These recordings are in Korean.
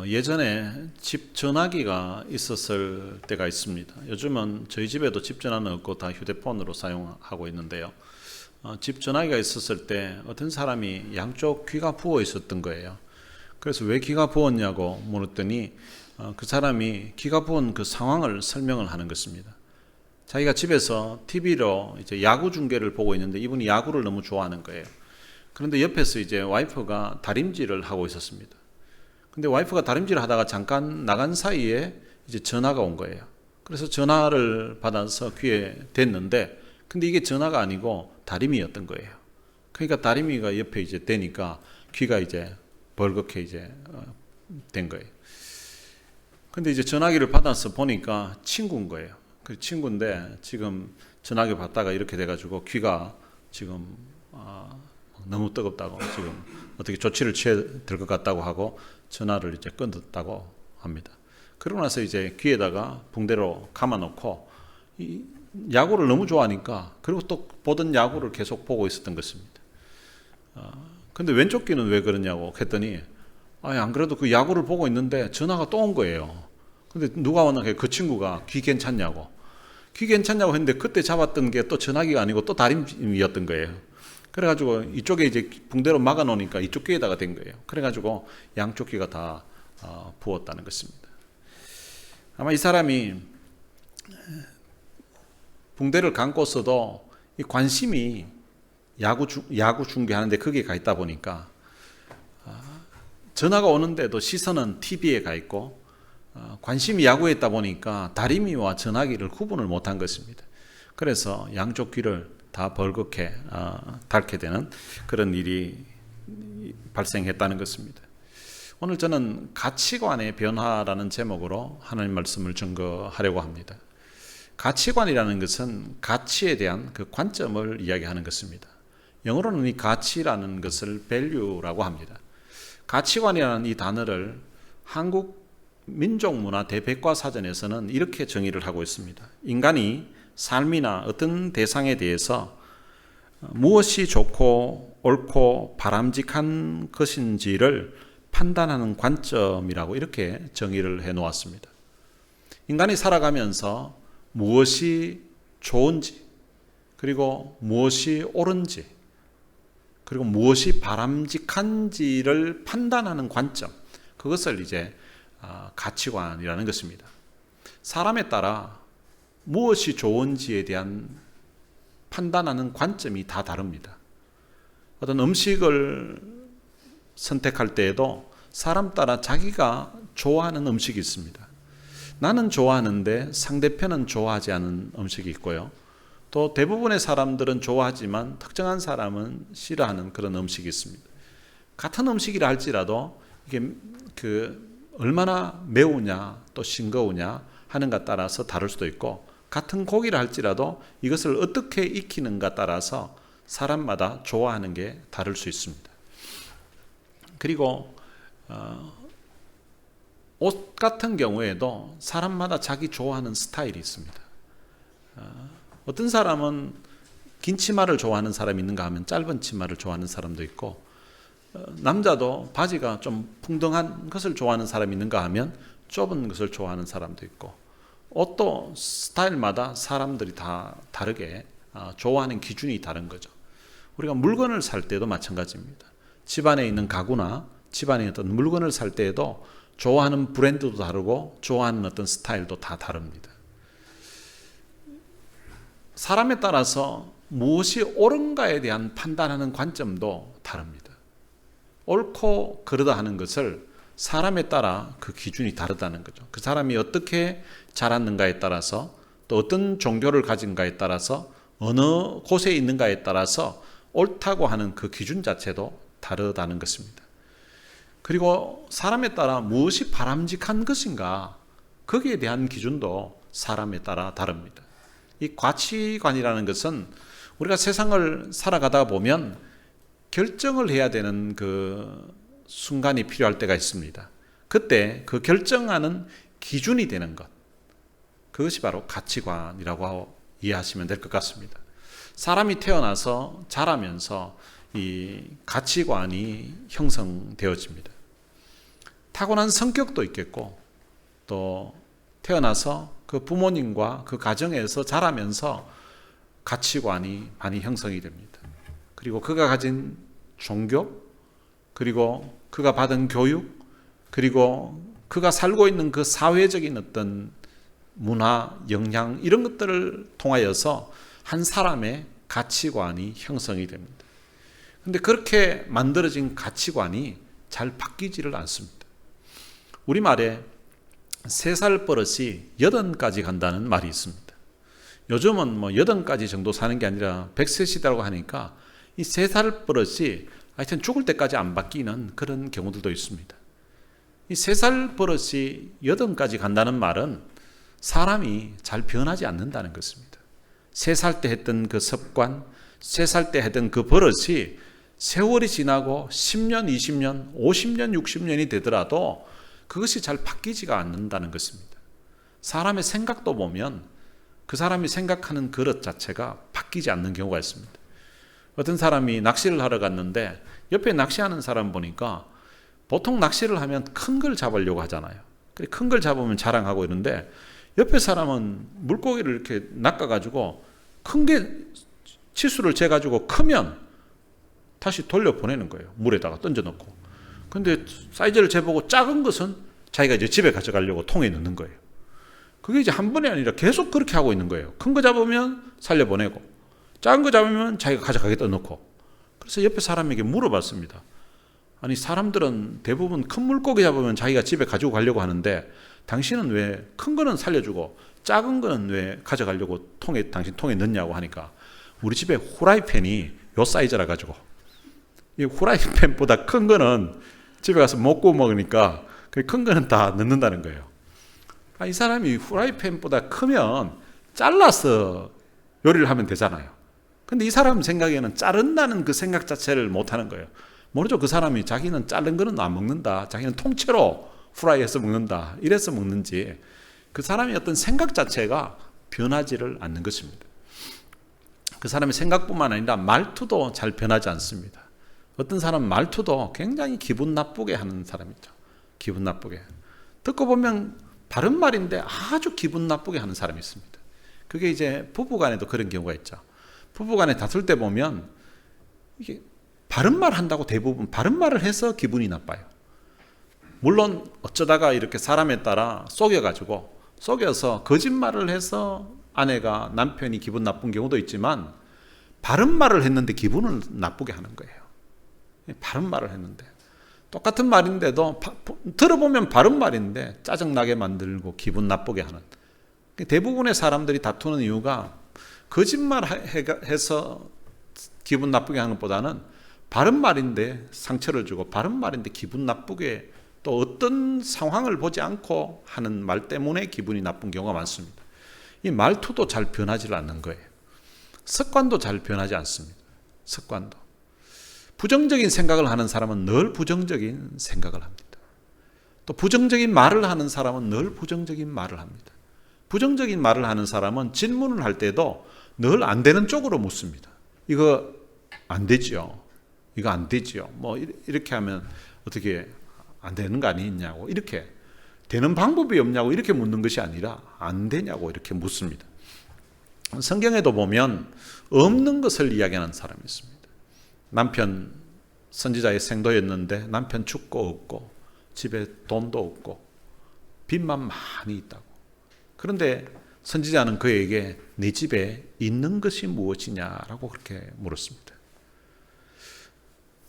예전에 집 전화기가 있었을 때가 있습니다. 요즘은 저희 집에도 집 전화는 없고 다 휴대폰으로 사용하고 있는데요. 집 전화기가 있었을 때 어떤 사람이 양쪽 귀가 부어 있었던 거예요. 그래서 왜 귀가 부었냐고 물었더니 그 사람이 귀가 부은 그 상황을 설명을 하는 것입니다. 자기가 집에서 TV로 이제 야구 중계를 보고 있는데 이분이 야구를 너무 좋아하는 거예요. 그런데 옆에서 이제 와이프가 다림질을 하고 있었습니다. 근데 와이프가 다림질을 하다가 잠깐 나간 사이에 이제 전화가 온 거예요. 그래서 전화를 받아서 귀에 댔는데, 근데 이게 전화가 아니고 다리미였던 거예요. 그러니까 다리미가 옆에 이제 대니까 귀가 이제 벌겋게 이제 된 거예요. 근데 이제 전화기를 받아서 보니까 친구인 거예요. 그 친구인데 지금 전화기 받다가 이렇게 돼가지고 귀가 지금 너무 뜨겁다고 지금 어떻게 조치를 취해야 될 것 같다고 하고 전화를 이제 끊었다고 합니다. 그러고 나서 이제 귀에다가 붕대로 감아놓고 이 야구를 너무 좋아하니까 그리고 또 보던 야구를 계속 보고 있었던 것입니다. 근데 왼쪽 귀는 왜 그러냐고 했더니 안 그래도 그 야구를 보고 있는데 전화가 또 온 거예요. 근데 누가 왔나 그 친구가 귀 괜찮냐고. 귀 괜찮냐고 했는데 그때 잡았던 게 또 전화기가 아니고 또 다림이었던 거예요. 그래가지고 이쪽에 이제 붕대로 막아 놓으니까 이쪽 귀에다가 된 거예요. 그래가지고 양쪽 귀가 다 부었다는 것입니다. 아마 이 사람이 붕대를 감고서도 이 관심이 야구 중계하는데 거기에 가 있다 보니까 전화가 오는데도 시선은 TV에 가 있고 관심이 야구에 있다 보니까 다리미와 전화기를 구분을 못한 것입니다. 그래서 양쪽 귀를 다 벌겋게 닳게 되는 그런 일이 발생했다는 것입니다. 오늘 저는 가치관의 변화라는 제목으로 하나님 말씀을 증거하려고 합니다. 가치관이라는 것은 가치에 대한 그 관점을 이야기하는 것입니다. 영어로는 이 가치라는 것을 value라고 합니다. 가치관이라는 이 단어를 한국 민족문화 대백과사전에서는 이렇게 정의를 하고 있습니다. 인간이 삶이나 어떤 대상에 대해서 무엇이 좋고 옳고 바람직한 것인지를 판단하는 관점이라고 이렇게 정의를 해 놓았습니다. 인간이 살아가면서 무엇이 좋은지, 그리고 무엇이 옳은지, 그리고 무엇이 바람직한지를 판단하는 관점, 그것을 이제 가치관이라는 것입니다. 사람에 따라 무엇이 좋은지에 대한 판단하는 관점이 다 다릅니다. 어떤 음식을 선택할 때에도 사람 따라 자기가 좋아하는 음식이 있습니다. 나는 좋아하는데 상대편은 좋아하지 않은 음식이 있고요. 또 대부분의 사람들은 좋아하지만 특정한 사람은 싫어하는 그런 음식이 있습니다. 같은 음식이라 할지라도 이게 얼마나 매우냐 또 싱거우냐 하는가 따라서 다를 수도 있고, 같은 고기를 할지라도 이것을 어떻게 익히는가 따라서 사람마다 좋아하는 게 다를 수 있습니다. 그리고 옷 같은 경우에도 사람마다 자기 좋아하는 스타일이 있습니다. 어떤 사람은 긴 치마를 좋아하는 사람이 있는가 하면 짧은 치마를 좋아하는 사람도 있고, 남자도 바지가 좀 풍덩한 것을 좋아하는 사람이 있는가 하면 좁은 것을 좋아하는 사람도 있고, 옷도 스타일마다 사람들이 다 다르게 좋아하는 기준이 다른 거죠. 우리가 물건을 살 때도 마찬가지입니다. 집안에 있는 가구나 집안에 어떤 물건을 살 때에도 좋아하는 브랜드도 다르고 좋아하는 어떤 스타일도 다 다릅니다. 사람에 따라서 무엇이 옳은가에 대한 판단하는 관점도 다릅니다. 옳고 그르다 하는 것을 사람에 따라 그 기준이 다르다는 거죠. 그 사람이 어떻게 자랐는가에 따라서, 또 어떤 종교를 가진가에 따라서, 어느 곳에 있는가에 따라서 옳다고 하는 그 기준 자체도 다르다는 것입니다. 그리고 사람에 따라 무엇이 바람직한 것인가, 거기에 대한 기준도 사람에 따라 다릅니다. 이 가치관이라는 것은 우리가 세상을 살아가다 보면 결정을 해야 되는 그 순간이 필요할 때가 있습니다. 그때 그 결정하는 기준이 되는 것, 그것이 바로 가치관이라고 이해하시면 될 것 같습니다. 사람이 태어나서 자라면서 이 가치관이 형성되어집니다. 타고난 성격도 있겠고 또 태어나서 그 부모님과 그 가정에서 자라면서 가치관이 많이 형성이 됩니다. 그리고 그가 가진 종교, 그리고 그가 받은 교육, 그리고 그가 살고 있는 그 사회적인 어떤 문화, 역량 이런 것들을 통하여서 한 사람의 가치관이 형성이 됩니다. 그런데 그렇게 만들어진 가치관이 잘 바뀌지를 않습니다. 우리말에 3살 버릇이 80까지 간다는 말이 있습니다. 요즘은 뭐 80까지 정도 사는 게 아니라 100세 시대라고 하니까 이 3살 버릇이 하여튼 죽을 때까지 안 바뀌는 그런 경우들도 있습니다. 이 3살 버릇이 80까지 간다는 말은 사람이 잘 변하지 않는다는 것입니다. 3살 때 했던 그 습관, 3살 때 했던 그 버릇이 세월이 지나고 10년, 20년, 50년, 60년이 되더라도 그것이 잘 바뀌지가 않는다는 것입니다. 사람의 생각도 보면 그 사람이 생각하는 그릇 자체가 바뀌지 않는 경우가 있습니다. 어떤 사람이 낚시를 하러 갔는데 옆에 낚시하는 사람 보니까 보통 낚시를 하면 큰 걸 잡으려고 하잖아요. 큰 걸 잡으면 자랑하고 이러는데 옆에 사람은 물고기를 이렇게 낚아가지고 큰 게 치수를 재가지고 크면 다시 돌려보내는 거예요. 물에다가 던져놓고. 근데 사이즈를 재보고 작은 것은 자기가 이제 집에 가져가려고 통에 넣는 거예요. 그게 이제 한 번이 아니라 계속 그렇게 하고 있는 거예요. 큰 거 잡으면 살려보내고 작은 거 잡으면 자기가 가져가겠다 넣고. 그래서 옆에 사람에게 물어봤습니다. 아니 사람들은 대부분 큰 물고기 잡으면 자기가 집에 가지고 가려고 하는데 당신은 왜 큰 거는 살려주고 작은 거는 왜 가져가려고 당신 통에 넣냐고 하니까 우리 집에 후라이팬이 요 사이즈라 가지고 이 후라이팬보다 큰 거는 집에 가서 못 구워 먹으니까 그 큰 거는 다 넣는다는 거예요. 이 사람이 후라이팬보다 크면 잘라서 요리를 하면 되잖아요. 근데 이 사람 생각에는 자른다는 그 생각 자체를 못 하는 거예요. 모르죠. 그 사람이 자기는 자른 거는 안 먹는다. 자기는 통째로 후라이해서 먹는다. 이래서 먹는지 그 사람의 어떤 생각 자체가 변하지를 않는 것입니다. 그 사람의 생각뿐만 아니라 말투도 잘 변하지 않습니다. 어떤 사람은 말투도 굉장히 기분 나쁘게 하는 사람이죠. 기분 나쁘게. 듣고 보면 바른 말인데 아주 기분 나쁘게 하는 사람이 있습니다. 그게 이제 부부간에도 그런 경우가 있죠. 부부간에 다툴 때 보면 이게 바른 말 한다고 대부분 바른 말을 해서 기분이 나빠요. 물론 어쩌다가 이렇게 사람에 따라 속여서 거짓말을 해서 아내가 남편이 기분 나쁜 경우도 있지만 바른 말을 했는데 기분을 나쁘게 하는 거예요. 바른 말을 했는데 똑같은 말인데도 들어보면 바른 말인데 짜증나게 만들고 기분 나쁘게 하는. 대부분의 사람들이 다투는 이유가 거짓말해서 기분 나쁘게 하는 것보다는 바른 말인데 상처를 주고 바른 말인데 기분 나쁘게 또 어떤 상황을 보지 않고 하는 말 때문에 기분이 나쁜 경우가 많습니다. 이 말투도 잘 변하지 않는 거예요. 습관도 잘 변하지 않습니다. 습관도. 부정적인 생각을 하는 사람은 늘 부정적인 생각을 합니다. 또 부정적인 말을 하는 사람은 늘 부정적인 말을 합니다. 부정적인 말을 하는 사람은 질문을 할 때도 늘 안 되는 쪽으로 묻습니다. 이거 안 되죠. 이거 안 되죠. 뭐 이렇게 하면 어떻게 안 되는 거 아니냐고 이렇게 되는 방법이 없냐고 이렇게 묻는 것이 아니라 안 되냐고 이렇게 묻습니다. 성경에도 보면 없는 것을 이야기하는 사람이 있습니다. 남편 선지자의 생도였는데 남편 죽고 없고 집에 돈도 없고 빚만 많이 있다고. 그런데 선지자는 그에게 네 집에 있는 것이 무엇이냐라고 그렇게 물었습니다.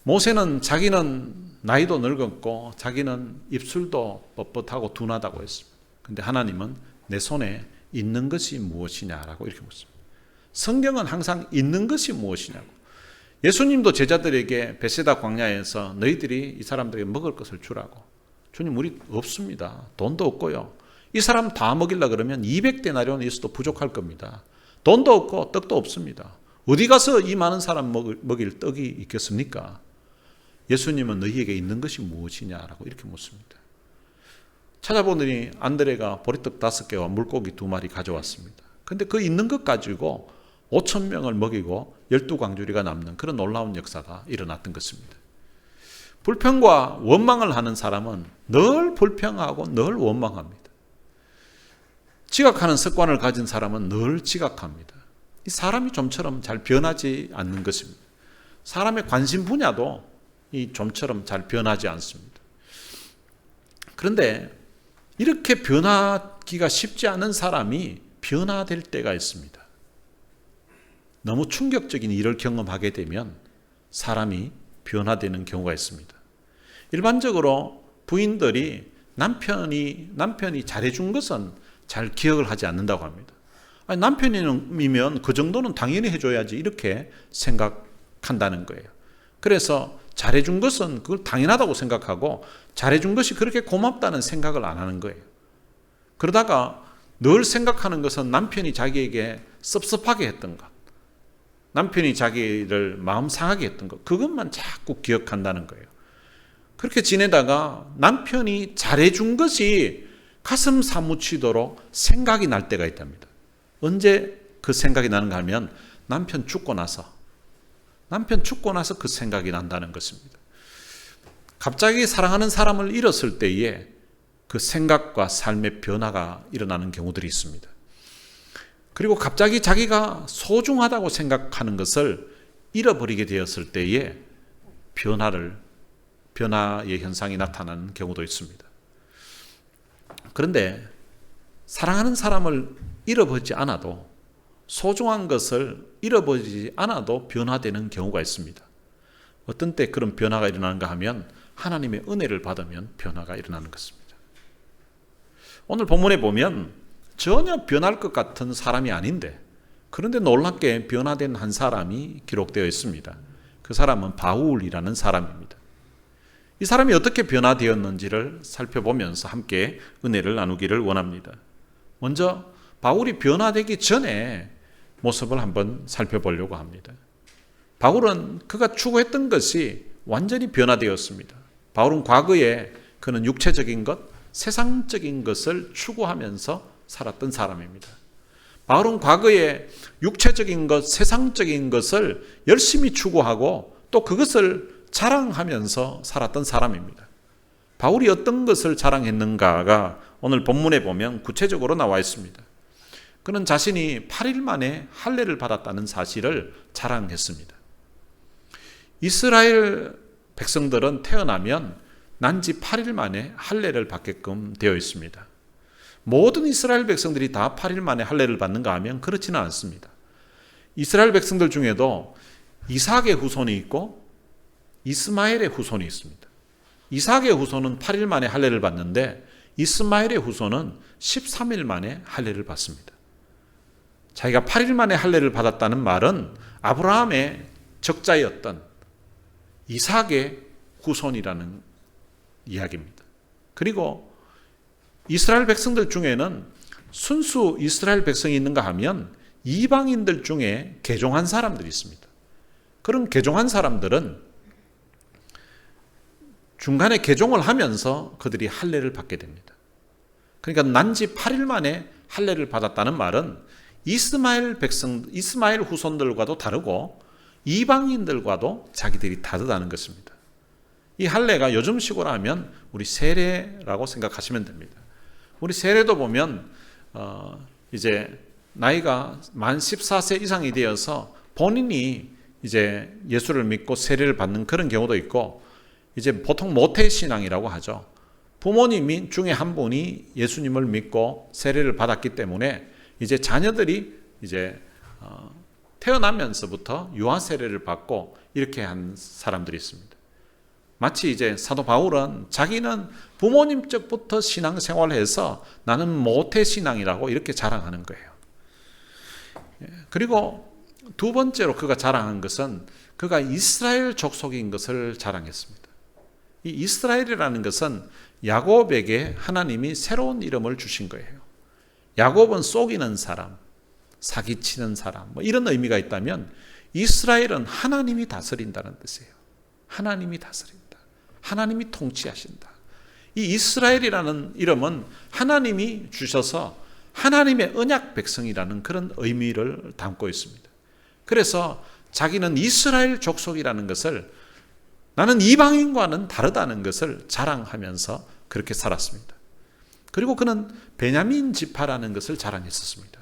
모세는 자기는 나이도 늙었고 자기는 입술도 뻣뻣하고 둔하다고 했습니다. 그런데 하나님은 내 손에 있는 것이 무엇이냐라고 이렇게 묻습니다. 성경은 항상 있는 것이 무엇이냐고. 예수님도 제자들에게 베세다 광야에서 너희들이 이 사람들에게 먹을 것을 주라고. 주님 우리 없습니다. 돈도 없고요. 이 사람 다 먹이려고 그러면 200데나리온이 있어도 부족할 겁니다. 돈도 없고 떡도 없습니다. 어디 가서 이 많은 사람 먹일 떡이 있겠습니까? 예수님은 너희에게 있는 것이 무엇이냐라고 이렇게 묻습니다. 찾아보더니 안드레가 보리떡 5개와 물고기 2마리 가져왔습니다. 그런데 그 있는 것 가지고 5,000명을 먹이고 12광주리가 남는 그런 놀라운 역사가 일어났던 것입니다. 불평과 원망을 하는 사람은 늘 불평하고 늘 원망합니다. 지각하는 습관을 가진 사람은 늘 지각합니다. 이 사람이 좀처럼 잘 변하지 않는 것입니다. 사람의 관심 분야도 이 좀처럼 잘 변하지 않습니다. 그런데 이렇게 변하기가 쉽지 않은 사람이 변화될 때가 있습니다. 너무 충격적인 일을 경험하게 되면 사람이 변화되는 경우가 있습니다. 일반적으로 부인들이 남편이 잘해준 것은 잘 기억을 하지 않는다고 합니다. 아니, 남편이면 그 정도는 당연히 해줘야지 이렇게 생각한다는 거예요. 그래서 잘해준 것은 그걸 당연하다고 생각하고 잘해준 것이 그렇게 고맙다는 생각을 안 하는 거예요. 그러다가 늘 생각하는 것은 남편이 자기에게 섭섭하게 했던 것, 남편이 자기를 마음 상하게 했던 것, 그것만 자꾸 기억한다는 거예요. 그렇게 지내다가 남편이 잘해준 것이 가슴 사무치도록 생각이 날 때가 있답니다. 언제 그 생각이 나는가 하면 남편 죽고 나서 그 생각이 난다는 것입니다. 갑자기 사랑하는 사람을 잃었을 때에 그 생각과 삶의 변화가 일어나는 경우들이 있습니다. 그리고 갑자기 자기가 소중하다고 생각하는 것을 잃어버리게 되었을 때에 변화의 현상이 나타나는 경우도 있습니다. 그런데 사랑하는 사람을 잃어버리지 않아도, 소중한 것을 잃어버리지 않아도 변화되는 경우가 있습니다. 어떤 때 그런 변화가 일어나는가 하면 하나님의 은혜를 받으면 변화가 일어나는 것입니다. 오늘 본문에 보면 전혀 변할 것 같은 사람이 아닌데, 그런데 놀랍게 변화된 한 사람이 기록되어 있습니다. 그 사람은 바울이라는 사람입니다. 이 사람이 어떻게 변화되었는지를 살펴보면서 함께 은혜를 나누기를 원합니다. 먼저 바울이 변화되기 전에 모습을 한번 살펴보려고 합니다. 바울은 그가 추구했던 것이 완전히 변화되었습니다. 바울은 과거에 그는 육체적인 것, 세상적인 것을 추구하면서 살았던 사람입니다. 바울은 과거에 육체적인 것, 세상적인 것을 열심히 추구하고 또 그것을 자랑하면서 살았던 사람입니다. 바울이 어떤 것을 자랑했는가가 오늘 본문에 보면 구체적으로 나와 있습니다. 그는 자신이 8일 만에 할례를 받았다는 사실을 자랑했습니다. 이스라엘 백성들은 태어나면 난지 8일 만에 할례를 받게끔 되어 있습니다. 모든 이스라엘 백성들이 다 8일 만에 할례를 받는가 하면 그렇지는 않습니다. 이스라엘 백성들 중에도 이삭의 후손이 있고 이스마엘의 후손이 있습니다. 이삭의 후손은 8일 만에 할례를 받는데 이스마엘의 후손은 13일 만에 할례를 받습니다. 자기가 8일 만에 할례를 받았다는 말은 아브라함의 적자였던 이삭의 후손이라는 이야기입니다. 그리고 이스라엘 백성들 중에는 순수 이스라엘 백성이 있는가 하면 이방인들 중에 개종한 사람들이 있습니다. 그런 개종한 사람들은 중간에 개종을 하면서 그들이 할례를 받게 됩니다. 그러니까 난지 8일 만에 할례를 받았다는 말은 이스마엘 후손들과도 다르고 이방인들과도 자기들이 다르다는 것입니다. 이 할례가 요즘식으로 하면 우리 세례라고 생각하시면 됩니다. 우리 세례도 보면 이제 나이가 만 14세 이상이 되어서 본인이 이제 예수를 믿고 세례를 받는 그런 경우도 있고, 이제 보통 모태신앙이라고 하죠. 부모님 중에 한 분이 예수님을 믿고 세례를 받았기 때문에 이제 자녀들이 이제 태어나면서부터 유아 세례를 받고 이렇게 한 사람들이 있습니다. 마치 이제 사도 바울은 자기는 부모님 쪽부터 신앙생활을 해서 나는 모태신앙이라고 이렇게 자랑하는 거예요. 그리고 두 번째로 그가 자랑한 것은 그가 이스라엘 족속인 것을 자랑했습니다. 이 이스라엘이라는 것은 야곱에게 하나님이 새로운 이름을 주신 거예요. 야곱은 속이는 사람, 사기치는 사람, 뭐 이런 의미가 있다면 이스라엘은 하나님이 다스린다는 뜻이에요. 하나님이 다스린다. 하나님이 통치하신다. 이 이스라엘이라는 이름은 하나님이 주셔서 하나님의 언약 백성이라는 그런 의미를 담고 있습니다. 그래서 자기는 이스라엘 족속이라는 것을 나는 이방인과는 다르다는 것을 자랑하면서 그렇게 살았습니다. 그리고 그는 베냐민 지파라는 것을 자랑했었습니다.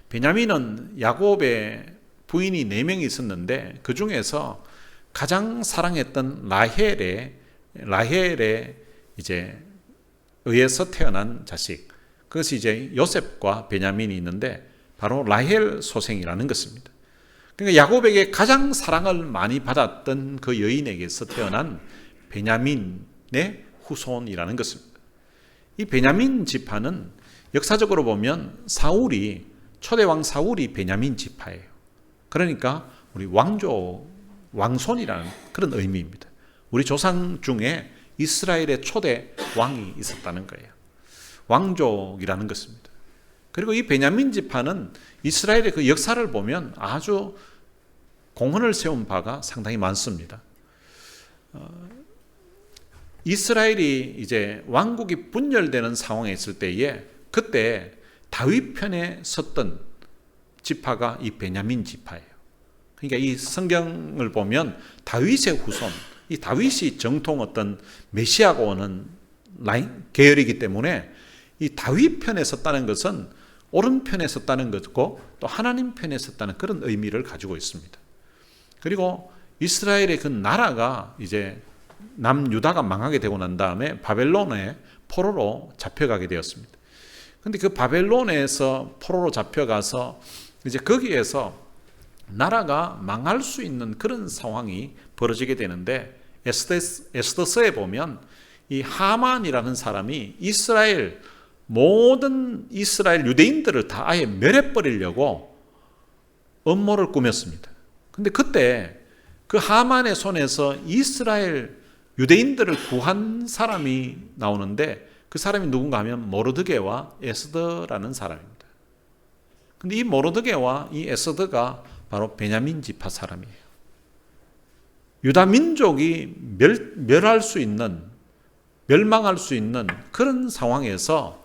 베냐민은 야곱의 부인이 4명이 있었는데 그 중에서 가장 사랑했던 라헬에 이제 의해서 태어난 자식, 그것이 이제 요셉과 베냐민이 있는데 바로 라헬 소생이라는 것입니다. 그러니까 야곱에게 가장 사랑을 많이 받았던 그 여인에게서 태어난 베냐민의 후손이라는 것입니다. 이 베냐민 지파는 역사적으로 보면 초대왕 사울이 베냐민 지파예요. 그러니까 우리 왕손이라는 그런 의미입니다. 우리 조상 중에 이스라엘의 초대 왕이 있었다는 거예요. 왕족이라는 것입니다. 그리고 이 베냐민 지파는 이스라엘의 그 역사를 보면 아주 공헌을 세운 바가 상당히 많습니다. 이스라엘이 이제 왕국이 분열되는 상황에 있을 때에 그때 다윗 편에 섰던 지파가 이 베냐민 지파예요. 그러니까 이 성경을 보면 다윗의 후손, 이 다윗이 정통 어떤 메시아가 오는 계열이기 때문에 이 다윗 편에 섰다는 것은 오른편에 섰다는 것고 또 하나님 편에 섰다는 그런 의미를 가지고 있습니다. 그리고 이스라엘의 그 나라가 이제 남유다가 망하게 되고 난 다음에 바벨론의 포로로 잡혀가게 되었습니다. 그런데 그 바벨론에서 포로로 잡혀가서 이제 거기에서 나라가 망할 수 있는 그런 상황이 벌어지게 되는데 에스더서에 보면 이 하만이라는 사람이 모든 이스라엘 유대인들을 다 아예 멸해버리려고 음모를 꾸몄습니다. 근데 그때 그 하만의 손에서 이스라엘 유대인들을 구한 사람이 나오는데 그 사람이 누군가 하면 모르드게와 에스더라는 사람입니다. 근데 이 모르드게와 이 에스더가 바로 베냐민 지파 사람이에요. 유다 민족이 멸망할 수 있는 그런 상황에서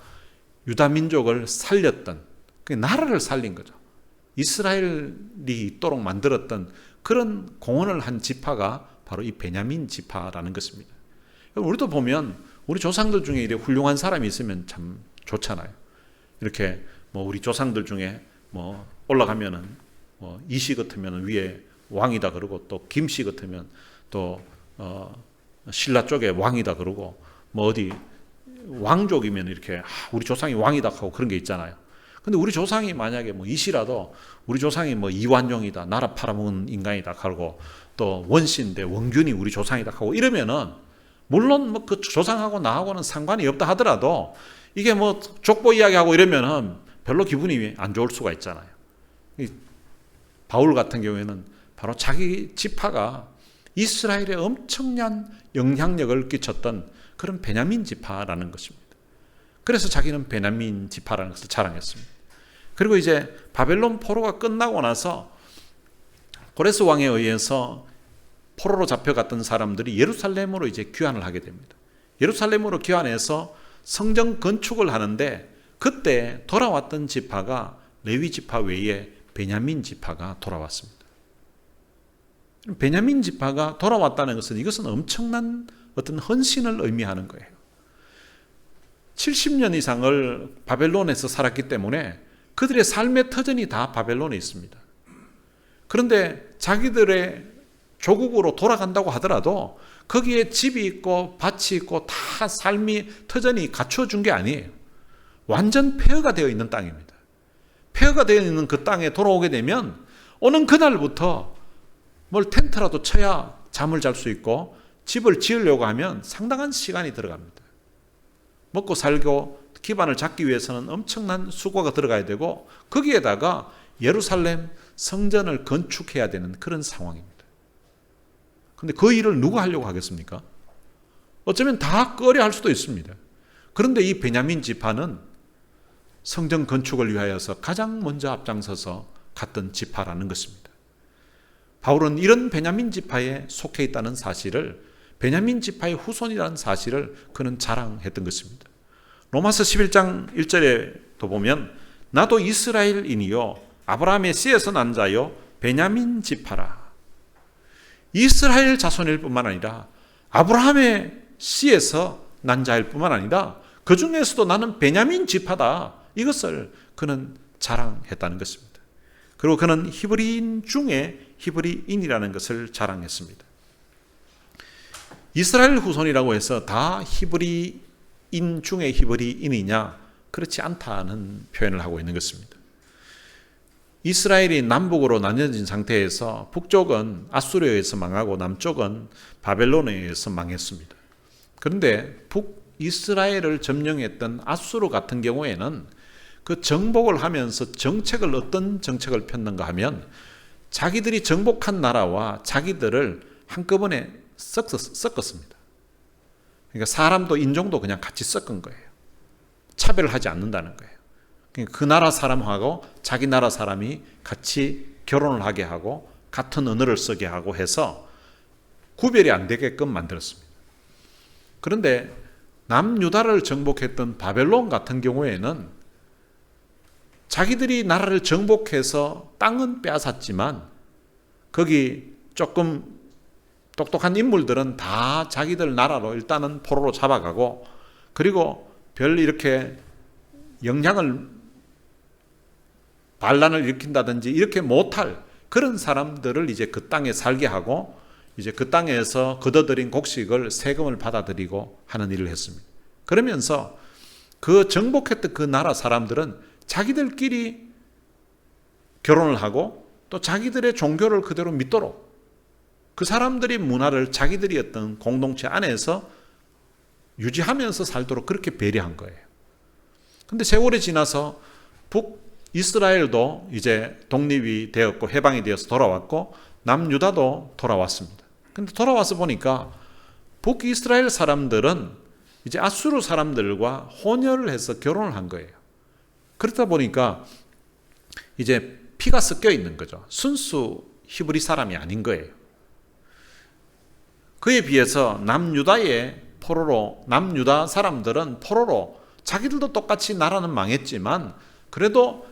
유다 민족을 살렸던, 나라를 살린 거죠. 이스라엘이 있도록 만들었던 그런 공헌을 한 지파가 바로 이 베냐민 지파라는 것입니다. 우리도 보면 우리 조상들 중에 이렇게 훌륭한 사람이 있으면 참 좋잖아요. 이렇게 우리 조상들 중에 올라가면은 이씨 같으면 위에 왕이다 그러고 또 김씨 같으면 또 신라 쪽에 왕이다 그러고 어디 왕족이면 이렇게 우리 조상이 왕이다 하고 그런 게 있잖아요. 근데 우리 조상이 만약에 이씨라도 우리 조상이 이완용이다, 나라 팔아먹은 인간이다 하고 또 원씨인데 원균이 우리 조상이다 하고 이러면은 물론 그 조상하고 나하고는 상관이 없다 하더라도 이게 족보 이야기하고 이러면은 별로 기분이 안 좋을 수가 있잖아요. 바울 같은 경우에는 바로 자기 지파가 이스라엘에 엄청난 영향력을 끼쳤던 그런 베냐민 지파라는 것입니다. 그래서 자기는 베냐민 지파라는 것을 자랑했습니다. 그리고 이제 바벨론 포로가 끝나고 나서 고레스 왕에 의해서 포로로 잡혀갔던 사람들이 예루살렘으로 이제 귀환을 하게 됩니다. 예루살렘으로 귀환해서 성전 건축을 하는데 그때 돌아왔던 지파가 레위 지파 외에 베냐민 지파가 돌아왔습니다. 베냐민 지파가 돌아왔다는 것은 이것은 엄청난 어떤 헌신을 의미하는 거예요. 70년 이상을 바벨론에서 살았기 때문에 그들의 삶의 터전이 다 바벨론에 있습니다. 그런데 자기들의 조국으로 돌아간다고 하더라도 거기에 집이 있고 밭이 있고 다 삶이 터전이 갖춰준 게 아니에요. 완전 폐허가 되어 있는 땅입니다. 폐허가 되어 있는 그 땅에 돌아오게 되면 오는 그날부터 텐트라도 쳐야 잠을 잘 수 있고 집을 지으려고 하면 상당한 시간이 들어갑니다. 먹고 살고 기반을 잡기 위해서는 엄청난 수고가 들어가야 되고 거기에다가 예루살렘 성전을 건축해야 되는 그런 상황입니다. 그런데 그 일을 누가 하려고 하겠습니까? 어쩌면 다 꺼려 할 수도 있습니다. 그런데 이 베냐민 지파는 성전 건축을 위하여서 가장 먼저 앞장서서 갔던 지파라는 것입니다. 바울은 이런 베냐민 지파에 속해 있다는 사실을, 베냐민 지파의 후손이라는 사실을 그는 자랑했던 것입니다. 로마서 11장 1절에도 보면 나도 이스라엘인이요 아브라함의 씨에서 난 자요 베냐민 지파라. 이스라엘 자손일 뿐만 아니라 아브라함의 씨에서 난 자일 뿐만 아니라 그 중에서도 나는 베냐민 지파다. 이것을 그는 자랑했다는 것입니다. 그리고 그는 히브리인 중에 히브리인이라는 것을 자랑했습니다. 이스라엘 후손이라고 해서 다 히브리인 중에 히브리인이냐? 그렇지 않다는 표현을 하고 있는 것입니다. 이스라엘이 남북으로 나뉘어진 상태에서 북쪽은 아수르에 의해서 망하고 남쪽은 바벨론에 의해서 망했습니다. 그런데 북이스라엘을 점령했던 아수르 같은 경우에는 그 정복을 하면서 어떤 정책을 폈는가 하면 자기들이 정복한 나라와 자기들을 한꺼번에 섞었습니다. 그러니까 사람도 인종도 그냥 같이 섞은 거예요. 차별을 하지 않는다는 거예요. 그러니까 그 나라 사람하고 자기 나라 사람이 같이 결혼을 하게 하고 같은 언어를 쓰게 하고 해서 구별이 안 되게끔 만들었습니다. 그런데 남유다를 정복했던 바벨론 같은 경우에는 자기들이 나라를 정복해서 땅은 빼앗았지만 거기 조금 똑똑한 인물들은 다 자기들 나라로 일단은 포로로 잡아가고 그리고 별 이렇게 반란을 일으킨다든지 이렇게 못할 그런 사람들을 이제 그 땅에 살게 하고 이제 그 땅에서 거둬들인 곡식을 세금을 받아들이고 하는 일을 했습니다. 그러면서 그 정복했던 그 나라 사람들은 자기들끼리 결혼을 하고 또 자기들의 종교를 그대로 믿도록 그 사람들이 문화를 자기들이 어떤 공동체 안에서 유지하면서 살도록 그렇게 배려한 거예요. 근데 세월이 지나서 북이스라엘도 이제 독립이 되었고 해방이 되어서 돌아왔고 남유다도 돌아왔습니다. 근데 돌아와서 보니까 북이스라엘 사람들은 이제 아수르 사람들과 혼혈을 해서 결혼을 한 거예요. 그렇다 보니까 이제 피가 섞여 있는 거죠. 순수 히브리 사람이 아닌 거예요. 그에 비해서 남유다 사람들은 포로로 자기들도 똑같이 나라는 망했지만 그래도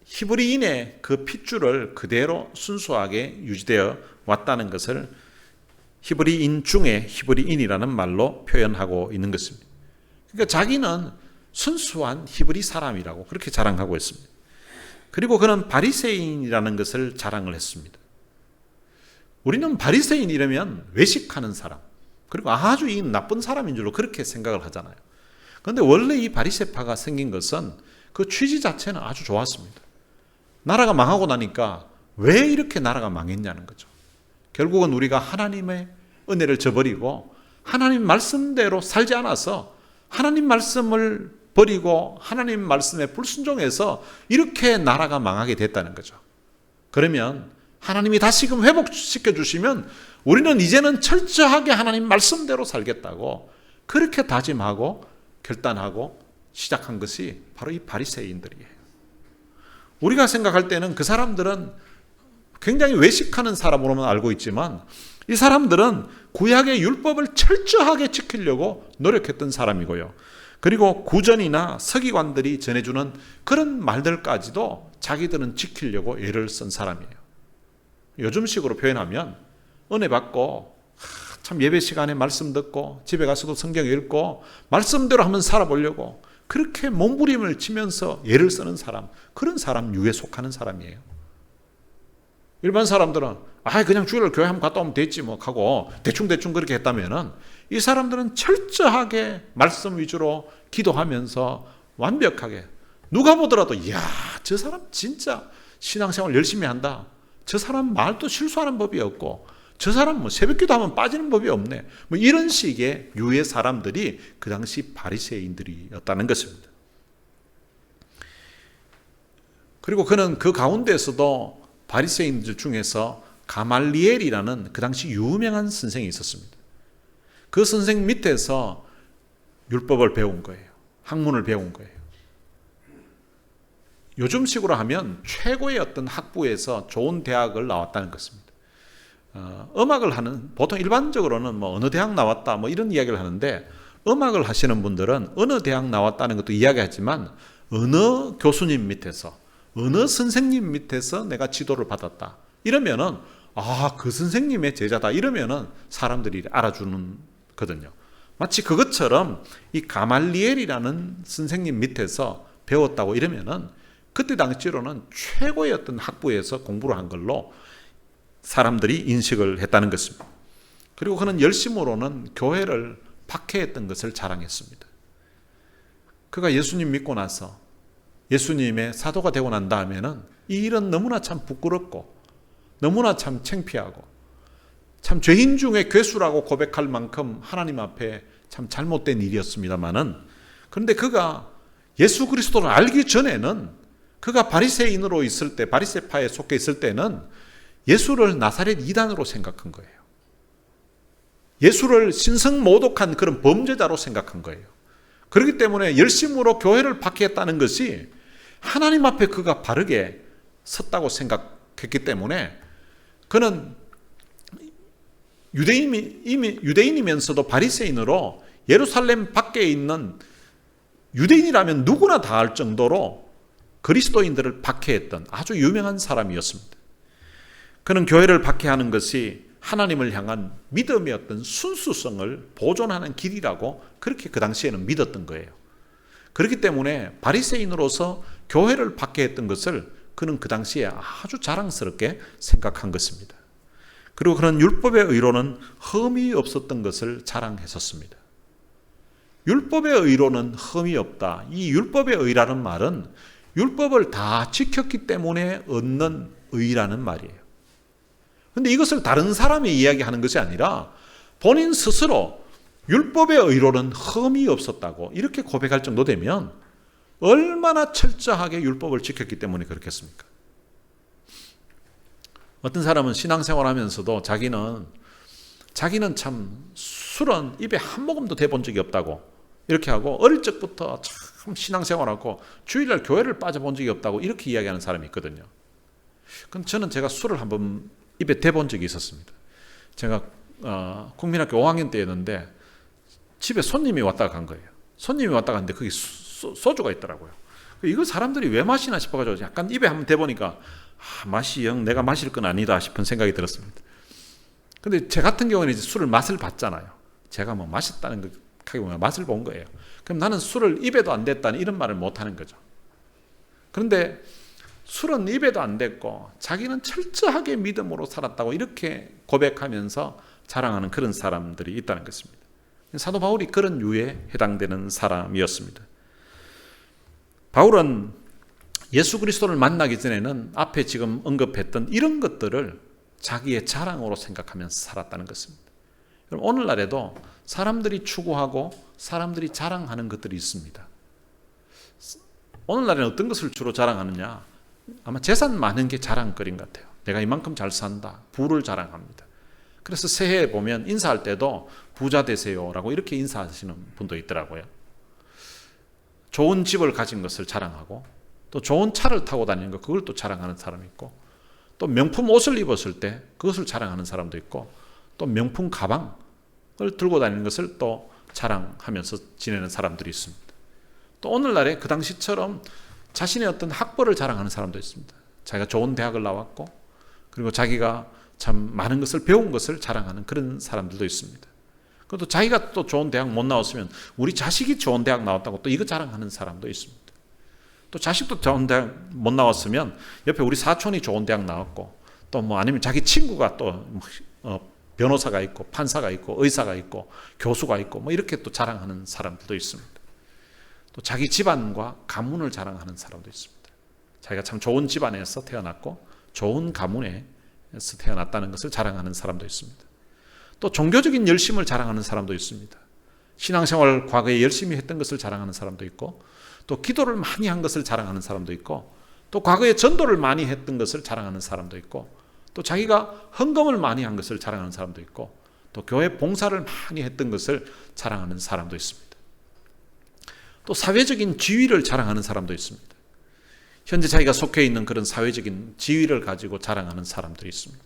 히브리인의 그 핏줄을 그대로 순수하게 유지되어 왔다는 것을 히브리인 중에 히브리인이라는 말로 표현하고 있는 것입니다. 그러니까 자기는 순수한 히브리 사람이라고 그렇게 자랑하고 있습니다. 그리고 그는 바리새인이라는 것을 자랑을 했습니다. 우리는 바리새인 이러면 외식하는 사람, 그리고 아주 이 나쁜 사람인 줄로 그렇게 생각을 하잖아요. 그런데 원래 이 바리새파가 생긴 것은 그 취지 자체는 아주 좋았습니다. 나라가 망하고 나니까 왜 이렇게 나라가 망했냐는 거죠. 결국은 우리가 하나님의 은혜를 저버리고 하나님 말씀대로 살지 않아서 하나님 말씀을 버리고 하나님 말씀에 불순종해서 이렇게 나라가 망하게 됐다는 거죠. 그러면 하나님이 다시금 회복시켜 주시면 우리는 이제는 철저하게 하나님 말씀대로 살겠다고 그렇게 다짐하고 결단하고 시작한 것이 바로 이 바리새인들이에요. 우리가 생각할 때는 그 사람들은 굉장히 외식하는 사람으로만 알고 있지만 이 사람들은 구약의 율법을 철저하게 지키려고 노력했던 사람이고요. 그리고 구전이나 서기관들이 전해주는 그런 말들까지도 자기들은 지키려고 애를 쓴 사람이에요. 요즘식으로 표현하면 은혜 받고 참 예배 시간에 말씀 듣고 집에 가서도 성경 읽고 말씀대로 한번 살아보려고 그렇게 몸부림을 치면서 애를 쓰는 사람, 그런 사람 유에 속하는 사람이에요. 일반 사람들은 그냥 주일날 교회 한번 갔다 오면 됐지 뭐 하고 대충 그렇게 했다면은 이 사람들은 철저하게 말씀 위주로 기도하면서 완벽하게 누가 보더라도 이야 저 사람 진짜 신앙생활 열심히 한다. 저 사람 말도 실수하는 법이 없고 저 사람 뭐 새벽기도 하면 빠지는 법이 없네. 뭐 이런 식의 유의 사람들이 그 당시 바리새인들이었다는 것입니다. 그리고 그는 그 가운데서도 바리새인들 중에서 가말리엘이라는 그 당시 유명한 선생이 있었습니다. 그 선생 밑에서 율법을 배운 거예요. 학문을 배운 거예요. 요즘식으로 하면 최고의 어떤 학부에서 좋은 대학을 나왔다는 것입니다. 음악을 하는, 보통 일반적으로는 뭐 어느 대학 나왔다 뭐 이런 이야기를 하는데 음악을 하시는 분들은 어느 대학 나왔다는 것도 이야기하지만 어느 교수님 밑에서 어느 선생님 밑에서 내가 지도를 받았다 이러면은 그 선생님의 제자다 이러면은 사람들이 알아주는 거든요. 마치 그것처럼 이 가말리엘이라는 선생님 밑에서 배웠다고 이러면은 그때 당시로는 최고의 어떤 학부에서 공부를 한 걸로 사람들이 인식을 했다는 것입니다. 그리고 그는 열심으로는 교회를 박해했던 것을 자랑했습니다. 그가 예수님 믿고 나서 예수님의 사도가 되고 난 다음에는 이 일은 너무나 참 부끄럽고 너무나 참 창피하고 참 죄인 중에 괴수라고 고백할 만큼 하나님 앞에 참 잘못된 일이었습니다마는, 그런데 그가 예수 그리스도를 알기 전에는, 그가 바리새인으로 있을 때, 바리새파에 속해 있을 때는 예수를 나사렛 이단으로 생각한 거예요. 예수를 신성모독한 그런 범죄자로 생각한 거예요. 그렇기 때문에 열심으로 교회를 박해했다는 것이 하나님 앞에 그가 바르게 섰다고 생각했기 때문에 그는 유대인이면서도 바리새인으로 예루살렘 밖에 있는 유대인이라면 누구나 다 알 정도로 그리스도인들을 박해했던 아주 유명한 사람이었습니다. 그는 교회를 박해하는 것이 하나님을 향한 믿음의 어떤 순수성을 보존하는 길이라고 그렇게 그 당시에는 믿었던 거예요. 그렇기 때문에 바리새인으로서 교회를 박해했던 것을 그는 그 당시에 아주 자랑스럽게 생각한 것입니다. 그리고 그는 율법의 의로는 흠이 없었던 것을 자랑했었습니다. 율법의 의로는 흠이 없다. 이 율법의 의라는 말은 율법을 다 지켰기 때문에 얻는 의라는 말이에요. 그런데 이것을 다른 사람이 이야기하는 것이 아니라 본인 스스로 율법의 의로는 흠이 없었다고 이렇게 고백할 정도 되면 얼마나 철저하게 율법을 지켰기 때문에 그렇겠습니까? 어떤 사람은 신앙생활 하면서도 자기는 참 술은 입에 한 모금도 대본 적이 없다고 이렇게 하고, 어릴 적부터 참 신앙생활하고 주일날 교회를 빠져본 적이 없다고 이렇게 이야기하는 사람이 있거든요. 그럼 저는 제가 술을 한번 입에 대본 적이 있었습니다. 제가 국민학교 5학년 때였는데 집에 손님이 왔다가 간 거예요. 손님이 왔다가 갔는데 거기 소주가 있더라고요. 이거 사람들이 왜 마시나 싶어가지고 약간 입에 한번 대보니까 맛이 영 내가 마실 건 아니다 싶은 생각이 들었습니다. 근데 제 같은 경우는 이제 술을 맛을 봤잖아요. 제가 뭐 마셨다는 거 하기보다 맛을 본 거예요. 그럼 나는 술을 입에도 안 댔다는 이런 말을 못 하는 거죠. 그런데 술은 입에도 안 댔고 자기는 철저하게 믿음으로 살았다고 이렇게 고백하면서 자랑하는 그런 사람들이 있다는 것입니다. 사도 바울이 그런 유에 해당되는 사람이었습니다. 바울은 예수 그리스도를 만나기 전에는 앞에 지금 언급했던 이런 것들을 자기의 자랑으로 생각하면서 살았다는 것입니다. 오늘날에도 사람들이 추구하고 사람들이 자랑하는 것들이 있습니다. 오늘날에는 어떤 것을 주로 자랑하느냐? 아마 재산 많은 게 자랑거리인 것 같아요. 내가 이만큼 잘 산다. 부를 자랑합니다. 그래서 새해에 보면 인사할 때도 부자 되세요라고 이렇게 인사하시는 분도 있더라고요. 좋은 집을 가진 것을 자랑하고 또 좋은 차를 타고 다니는 것, 그걸 또 자랑하는 사람이 있고, 또 명품 옷을 입었을 때 그것을 자랑하는 사람도 있고, 또 명품 가방을 들고 다니는 것을 또 자랑하면서 지내는 사람들이 있습니다. 또 오늘날에 그 당시처럼 자신의 어떤 학벌을 자랑하는 사람도 있습니다. 자기가 좋은 대학을 나왔고 그리고 자기가 참 많은 것을 배운 것을 자랑하는 그런 사람들도 있습니다. 그것도 자기가 또 좋은 대학 못 나왔으면 우리 자식이 좋은 대학 나왔다고 또 이거 자랑하는 사람도 있습니다. 또 자식도 좋은 대학 못 나왔으면 옆에 우리 사촌이 좋은 대학 나왔고, 또 뭐 아니면 자기 친구가 또 변호사가 있고 판사가 있고 의사가 있고 교수가 있고 뭐 이렇게 또 자랑하는 사람들도 있습니다. 또 자기 집안과 가문을 자랑하는 사람도 있습니다. 자기가 참 좋은 집안에서 태어났고 좋은 가문에서 태어났다는 것을 자랑하는 사람도 있습니다. 또 종교적인 열심을 자랑하는 사람도 있습니다. 신앙생활 과거에 열심히 했던 것을 자랑하는 사람도 있고, 또 기도를 많이 한 것을 자랑하는 사람도 있고, 또 과거에 전도를 많이 했던 것을 자랑하는 사람도 있고, 또 자기가 헌금을 많이 한 것을 자랑하는 사람도 있고, 또 교회 봉사를 많이 했던 것을 자랑하는 사람도 있습니다. 또 사회적인 지위를 자랑하는 사람도 있습니다. 현재 자기가 속해 있는 그런 사회적인 지위를 가지고 자랑하는 사람들이 있습니다.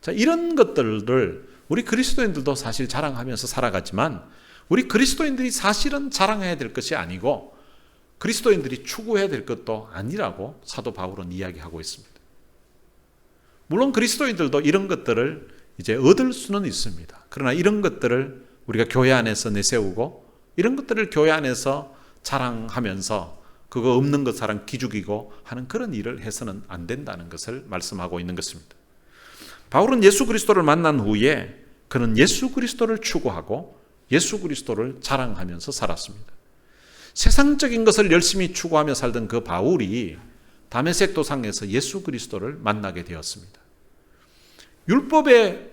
자, 이런 것들을 우리 그리스도인들도 사실 자랑하면서 살아가지만, 우리 그리스도인들이 사실은 자랑해야 될 것이 아니고 그리스도인들이 추구해야 될 것도 아니라고 사도 바울은 이야기하고 있습니다. 물론 그리스도인들도 이런 것들을 이제 얻을 수는 있습니다. 그러나 이런 것들을 우리가 교회 안에서 내세우고 이런 것들을 교회 안에서 자랑하면서 그거 없는 것 사람 기죽이고 하는 그런 일을 해서는 안 된다는 것을 말씀하고 있는 것입니다. 바울은 예수 그리스도를 만난 후에 그는 예수 그리스도를 추구하고 예수 그리스도를 자랑하면서 살았습니다. 세상적인 것을 열심히 추구하며 살던 그 바울이 다메섹 도상에서 예수 그리스도를 만나게 되었습니다. 율법의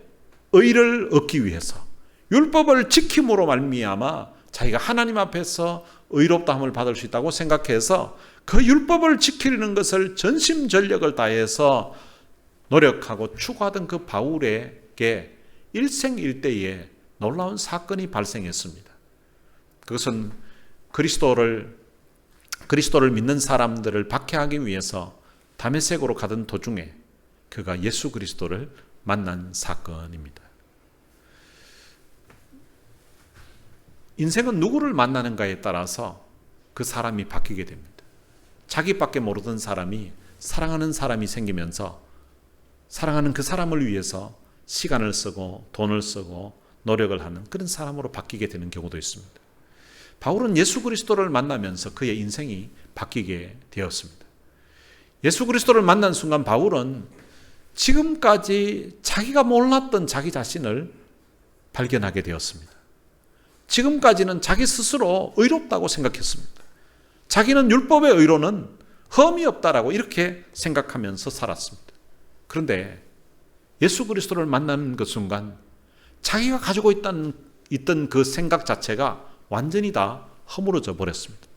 의를 얻기 위해서 율법을 지킴으로 말미암아 자기가 하나님 앞에서 의롭다함을 받을 수 있다고 생각해서 그 율법을 지키는 것을 전심전력을 다해서 노력하고 추구하던 그 바울에게 일생일대에 놀라운 사건이 발생했습니다. 그것은 그리스도를 믿는 사람들을 박해하기 위해서 다메섹으로 가던 도중에 그가 예수 그리스도를 만난 사건입니다. 인생은 누구를 만나는가에 따라서 그 사람이 바뀌게 됩니다. 자기밖에 모르던 사람이 사랑하는 사람이 생기면서 사랑하는 그 사람을 위해서 시간을 쓰고 돈을 쓰고 노력을 하는 그런 사람으로 바뀌게 되는 경우도 있습니다. 바울은 예수 그리스도를 만나면서 그의 인생이 바뀌게 되었습니다. 예수 그리스도를 만난 순간 바울은 지금까지 자기가 몰랐던 자기 자신을 발견하게 되었습니다. 지금까지는 자기 스스로 의롭다고 생각했습니다. 자기는 율법의 의로는 흠이 없다라고 이렇게 생각하면서 살았습니다. 그런데 예수 그리스도를 만나는 그 순간 자기가 가지고 있던 그 생각 자체가 완전히 다 허물어져 버렸습니다.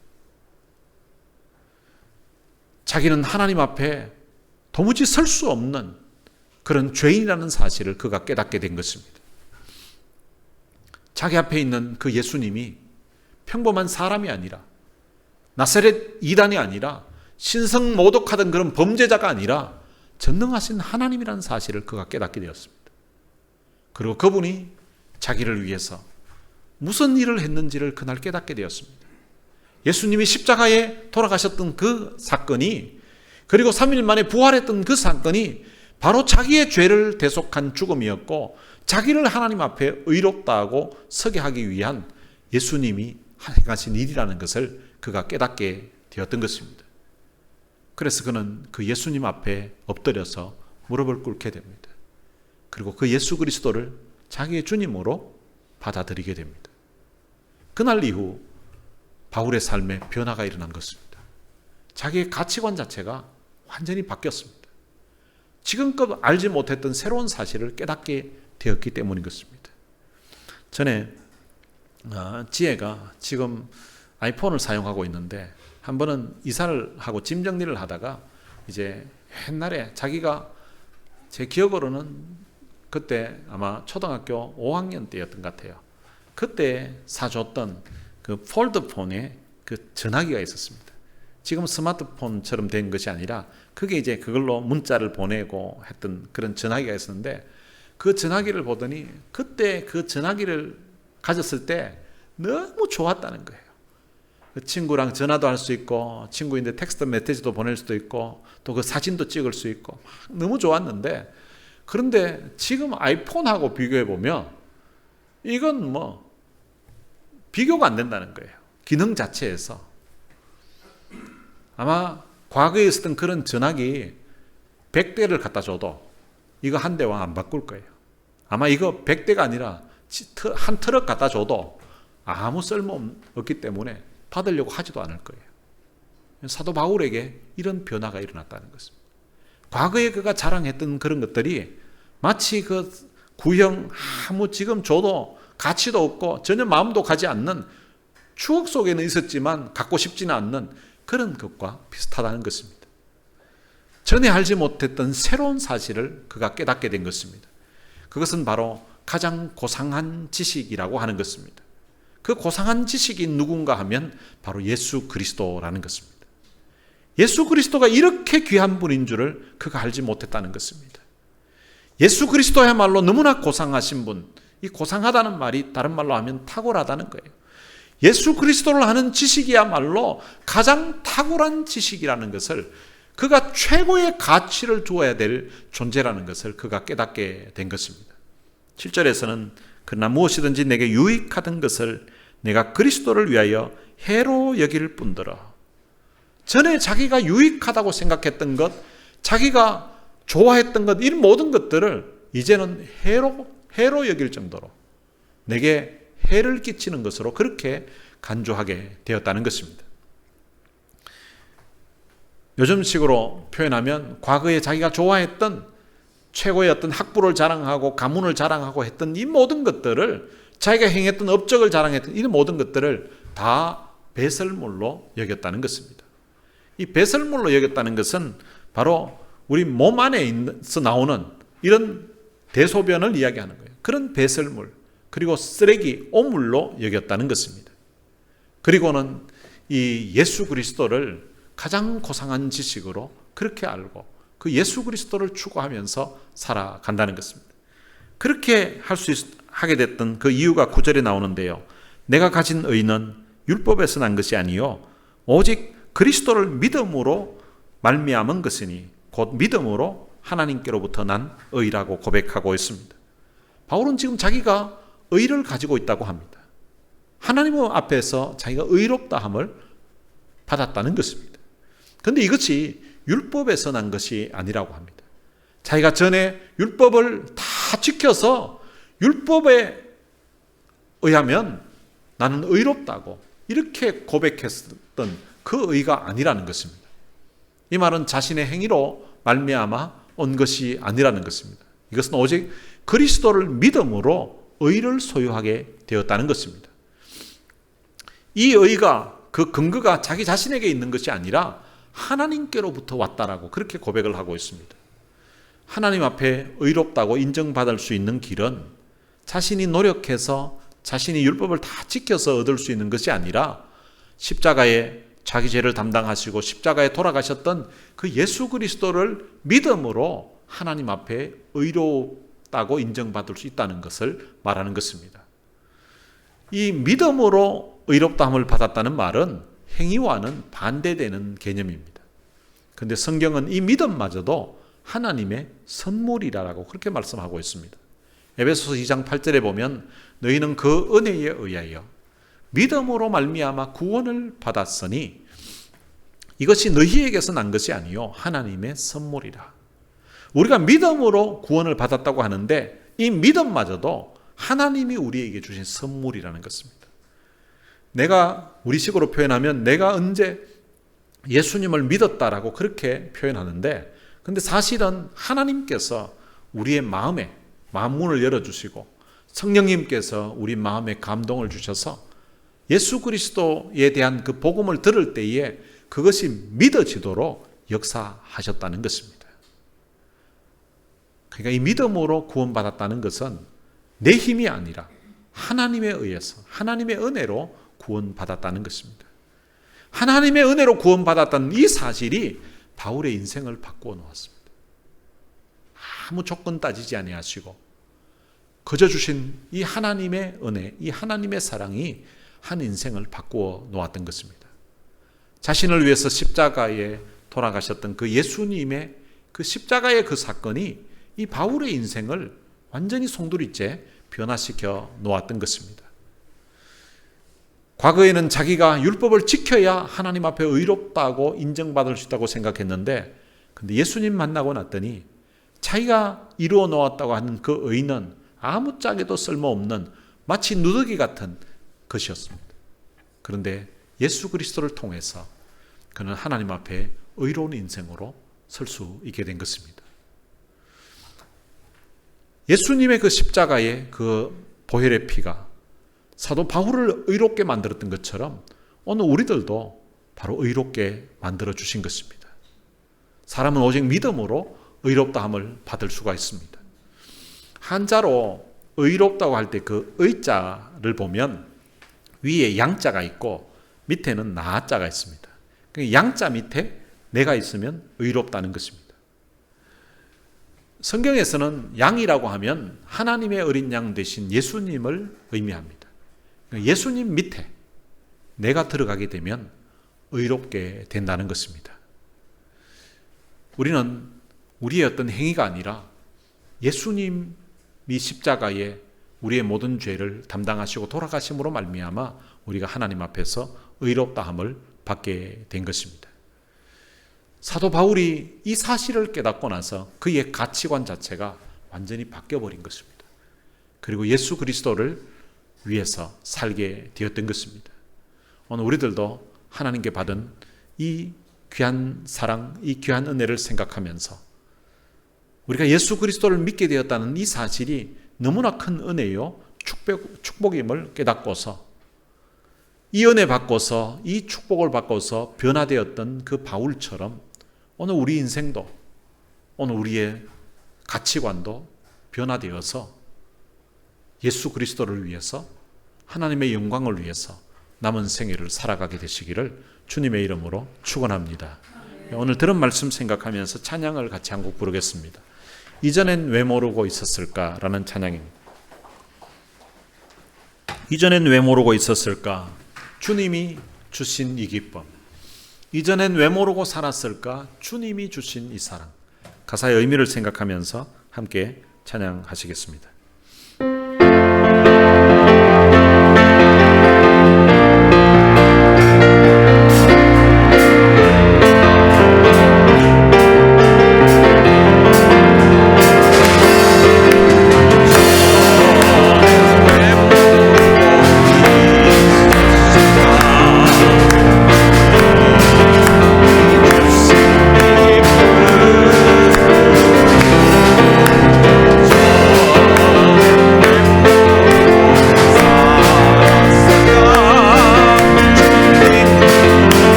자기는 하나님 앞에 도무지 설 수 없는 그런 죄인이라는 사실을 그가 깨닫게 된 것입니다. 자기 앞에 있는 그 예수님이 평범한 사람이 아니라 나사렛 이단이 아니라 신성 모독하던 그런 범죄자가 아니라 전능하신 하나님이라는 사실을 그가 깨닫게 되었습니다. 그리고 그분이 자기를 위해서 무슨 일을 했는지를 그날 깨닫게 되었습니다. 예수님이 십자가에 돌아가셨던 그 사건이 그리고 3일 만에 부활했던 그 사건이 바로 자기의 죄를 대속한 죽음이었고 자기를 하나님 앞에 의롭다고 서게 하기 위한 예수님이 행하신 일이라는 것을 그가 깨닫게 되었던 것입니다. 그래서 그는 그 예수님 앞에 엎드려서 무릎을 꿇게 됩니다. 그리고 그 예수 그리스도를 자기의 주님으로 받아들이게 됩니다. 그날 이후 바울의 삶에 변화가 일어난 것입니다. 자기의 가치관 자체가 완전히 바뀌었습니다. 지금껏 알지 못했던 새로운 사실을 깨닫게 되었기 때문인 것입니다. 전에 지혜가 지금 아이폰을 사용하고 있는데 한 번은 이사를 하고 짐 정리를 하다가 이제 옛날에 자기가 제 기억으로는 그때 아마 초등학교 5학년 때였던 것 같아요. 그때 사줬던 그 폴드폰에 그 전화기가 있었습니다. 지금 스마트폰처럼 된 것이 아니라 그게 이제 그걸로 문자를 보내고 했던 그런 전화기가 있었는데 그 전화기를 보더니 그때 그 전화기를 가졌을 때 너무 좋았다는 거예요. 그 친구랑 전화도 할 수 있고 친구인데 텍스트 메시지도 보낼 수도 있고 또 그 사진도 찍을 수 있고 너무 좋았는데 그런데 지금 아이폰하고 비교해 보면 이건 뭐 비교가 안 된다는 거예요. 기능 자체에서. 아마 과거에 있었던 그런 전화기 100대를 갖다 줘도 이거 한 대와 안 바꿀 거예요. 아마 이거 100대가 아니라 한 트럭 갖다 줘도 아무 쓸모 없기 때문에 받으려고 하지도 않을 거예요. 사도 바울에게 이런 변화가 일어났다는 것입니다. 과거에 그가 자랑했던 그런 것들이 마치 그 구형 아무 지금 줘도 가치도 없고 전혀 마음도 가지 않는 추억 속에는 있었지만 갖고 싶지는 않는 그런 것과 비슷하다는 것입니다. 전에 알지 못했던 새로운 사실을 그가 깨닫게 된 것입니다. 그것은 바로 가장 고상한 지식이라고 하는 것입니다. 그 고상한 지식이 누군가 하면 바로 예수 그리스도라는 것입니다. 예수 그리스도가 이렇게 귀한 분인 줄을 그가 알지 못했다는 것입니다. 예수 그리스도야말로 너무나 고상하신 분, 이 고상하다는 말이 다른 말로 하면 탁월하다는 거예요. 예수 그리스도를 아는 지식이야말로 가장 탁월한 지식이라는 것을 그가 최고의 가치를 주어야 될 존재라는 것을 그가 깨닫게 된 것입니다. 7절에서는 그러나 무엇이든지 내게 유익하던 것을 내가 그리스도를 위하여 해로 여길 뿐더러, 전에 자기가 유익하다고 생각했던 것, 자기가 좋아했던 것, 이런 모든 것들을 이제는 해로 여길 정도로 내게 해를 끼치는 것으로 그렇게 간주하게 되었다는 것입니다. 요즘식으로 표현하면 과거에 자기가 좋아했던 최고의 어떤 학부를 자랑하고 가문을 자랑하고 했던 이 모든 것들을, 자기가 행했던 업적을 자랑했던 이 모든 것들을 다 배설물로 여겼다는 것입니다. 이 배설물로 여겼다는 것은 바로 우리 몸 안에서 나오는 이런 대소변을 이야기하는 거예요. 그런 배설물, 그리고 쓰레기, 오물로 여겼다는 것입니다. 그리고는 이 예수 그리스도를 가장 고상한 지식으로 그렇게 알고 그 예수 그리스도를 추구하면서 살아간다는 것입니다. 그렇게 하게 됐던 그 이유가 9절에 나오는데요. 내가 가진 의는 율법에서 난 것이 아니요 오직 그리스도를 믿음으로 말미암은 것이니 곧 믿음으로 하나님께로부터 난 의라고 고백하고 있습니다. 바울은 지금 자기가 의를 가지고 있다고 합니다. 하나님 앞에서 자기가 의롭다함을 받았다는 것입니다. 그런데 이것이 율법에서 난 것이 아니라고 합니다. 자기가 전에 율법을 다 지켜서 율법에 의하면 나는 의롭다고 이렇게 고백했던 그 의가 아니라는 것입니다. 이 말은 자신의 행위로 말미암아 온 것이 아니라는 것입니다. 이것은 오직 그리스도를 믿음으로 의를 소유하게 되었다는 것입니다. 이 의가, 그 근거가 자기 자신에게 있는 것이 아니라 하나님께로부터 왔다라고 그렇게 고백을 하고 있습니다. 하나님 앞에 의롭다고 인정받을 수 있는 길은 자신이 노력해서 자신이 율법을 다 지켜서 얻을 수 있는 것이 아니라 십자가에 자기 죄를 담당하시고 십자가에 돌아가셨던 그 예수 그리스도를 믿음으로 하나님 앞에 의롭다고 인정받을 수 있다는 것을 말하는 것입니다. 이 믿음으로 의롭다함을 받았다는 말은 행위와는 반대되는 개념입니다. 그런데 성경은 이 믿음마저도 하나님의 선물이라고 그렇게 말씀하고 있습니다. 에베소서 2장 8절에 보면 너희는 그 은혜에 의하여 믿음으로 말미암아 구원을 받았으니 이것이 너희에게서 난 것이 아니요 하나님의 선물이라. 우리가 믿음으로 구원을 받았다고 하는데 이 믿음마저도 하나님이 우리에게 주신 선물이라는 것입니다. 내가 우리식으로 표현하면 내가 언제 예수님을 믿었다라고 그렇게 표현하는데, 근데 사실은 하나님께서 우리의 마음에 마음문을 열어주시고 성령님께서 우리 마음에 감동을 주셔서 예수 그리스도에 대한 그 복음을 들을 때에 그것이 믿어지도록 역사하셨다는 것입니다. 그러니까 이 믿음으로 구원받았다는 것은 내 힘이 아니라 하나님에 의해서 하나님의 은혜로 구원받았다는 것입니다. 하나님의 은혜로 구원받았다는 이 사실이 바울의 인생을 바꾸어 놓았습니다. 아무 조건 따지지 아니하시고 거저 주신 이 하나님의 은혜, 이 하나님의 사랑이 한 인생을 바꾸어 놓았던 것입니다. 자신을 위해서 십자가에 돌아가셨던 그 예수님의 그 십자가의 그 사건이 이 바울의 인생을 완전히 송두리째 변화시켜 놓았던 것입니다. 과거에는 자기가 율법을 지켜야 하나님 앞에 의롭다고 인정받을 수 있다고 생각했는데, 근데 예수님 만나고 났더니 자기가 이루어 놓았다고 하는 그 의는 아무짝에도 쓸모없는 마치 누더기 같은 것이었습니다. 그런데 예수 그리스도를 통해서 그는 하나님 앞에 의로운 인생으로 설 수 있게 된 것입니다. 예수님의 그 십자가의 그 보혈의 피가 사도 바울을 의롭게 만들었던 것처럼 오늘 우리들도 바로 의롭게 만들어 주신 것입니다. 사람은 오직 믿음으로 의롭다함을 받을 수가 있습니다. 한자로 의롭다고 할 때 그 의자를 보면 위에 양자가 있고 밑에는 나자가 있습니다. 양자 밑에 내가 있으면 의롭다는 것입니다. 성경에서는 양이라고 하면 하나님의 어린 양 되신 예수님을 의미합니다. 예수님 밑에 내가 들어가게 되면 의롭게 된다는 것입니다. 우리는 우리의 어떤 행위가 아니라 예수님이 십자가에 우리의 모든 죄를 담당하시고 돌아가심으로 말미암아 우리가 하나님 앞에서 의롭다함을 받게 된 것입니다. 사도 바울이 이 사실을 깨닫고 나서 그의 가치관 자체가 완전히 바뀌어버린 것입니다. 그리고 예수 그리스도를 위해서 살게 되었던 것입니다. 오늘 우리들도 하나님께 받은 이 귀한 사랑, 이 귀한 은혜를 생각하면서 우리가 예수 그리스도를 믿게 되었다는 이 사실이 너무나 큰 은혜요 축복임을 깨닫고서 이 은혜 받고서 이 축복을 받고서 변화되었던 그 바울처럼 오늘 우리 인생도 오늘 우리의 가치관도 변화되어서 예수 그리스도를 위해서 하나님의 영광을 위해서 남은 생애를 살아가게 되시기를 주님의 이름으로 축원합니다. 오늘 들은 말씀 생각하면서 찬양을 같이 한 곡 부르겠습니다. 이전엔 왜 모르고 있었을까라는 찬양입니다. 이전엔 왜 모르고 있었을까? 주님이 주신 이 기쁨. 이전엔 왜 모르고 살았을까? 주님이 주신 이 사랑. 가사의 의미를 생각하면서 함께 찬양하시겠습니다.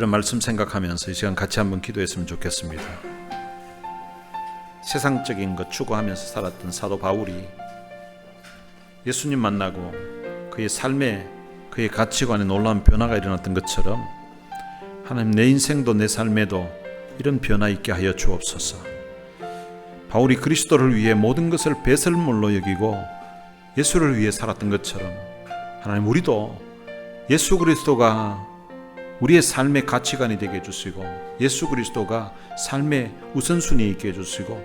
그런 말씀 생각하면서 이 시간 같이 한번 기도했으면 좋겠습니다. 세상적인 것 추구하면서 살았던 사도 바울이 예수님 만나고 그의 삶에 그의 가치관에 놀라운 변화가 일어났던 것처럼 하나님, 내 인생도 내 삶에도 이런 변화 있게 하여 주옵소서. 바울이 그리스도를 위해 모든 것을 배설물로 여기고 예수를 위해 살았던 것처럼 하나님, 우리도 예수 그리스도가 우리의 삶의 가치관이 되게 해주시고 예수 그리스도가 삶의 우선순위에 있게 해주시고,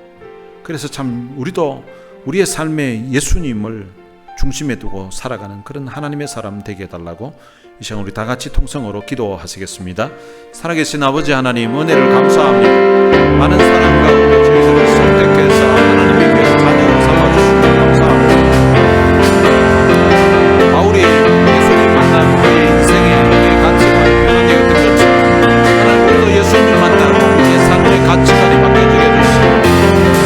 그래서 참 우리도 우리의 삶에 예수님을 중심에 두고 살아가는 그런 하나님의 사람 되게 해달라고 이 시간 우리 다 같이 통성으로 기도하시겠습니다. 살아계신 아버지 하나님, 은혜를 감사합니다. 많은 사람 가운데 저희들을 선택해서 하나님의 귀한 자녀로 삼아주시고 감사합니다. 바울이 예수님 만난 그의 인생의 그의 가치관이 변화되었던 것처럼 하나님, 우리도 예수님 만나고 우리의 삶의 가치관이 바뀌어지게 해주시고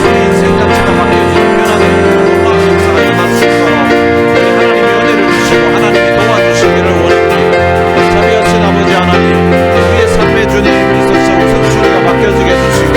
우리의 인생 자체가 바뀌어지고 변화되는 놀라운 역사가 일어날 수 있도록 우리 하나님의 은혜를 주시고 하나님이 도와주시기를 원합니다. 자비하신 아버지 하나님, 우리의 삶의 주님 있어서 우선순위가 바뀌어지게 해주시고